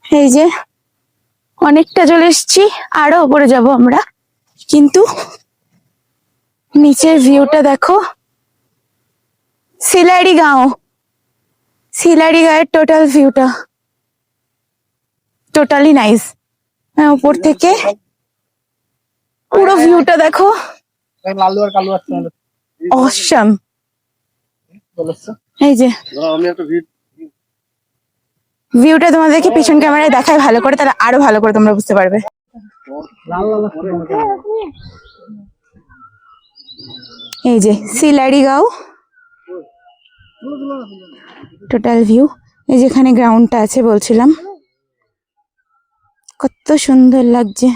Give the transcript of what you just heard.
এই যে অনেকটা চলে এসেছি, আরো উপরে যাব আমরা, কিন্তু নিচের ভিউটা দেখো। সিলারি গাঁয়ের টোটাল ভিউটা টোটালি নাইস। উপর থেকে পুরো ভিউটা দেখো, অসাম। এই যে ভিউটা তোমাদেরকে পিছন ক্যামেরায় দেখায় ভালো করে, তাহলে আরো ভালো করে তোমরা বুঝতে পারবে। এই যে সিলারিগাঁও টোটাল ভিউ। এই যেখানে গ্রাউন্ডটা আছে বলছিলাম, কত সুন্দর লাগছে।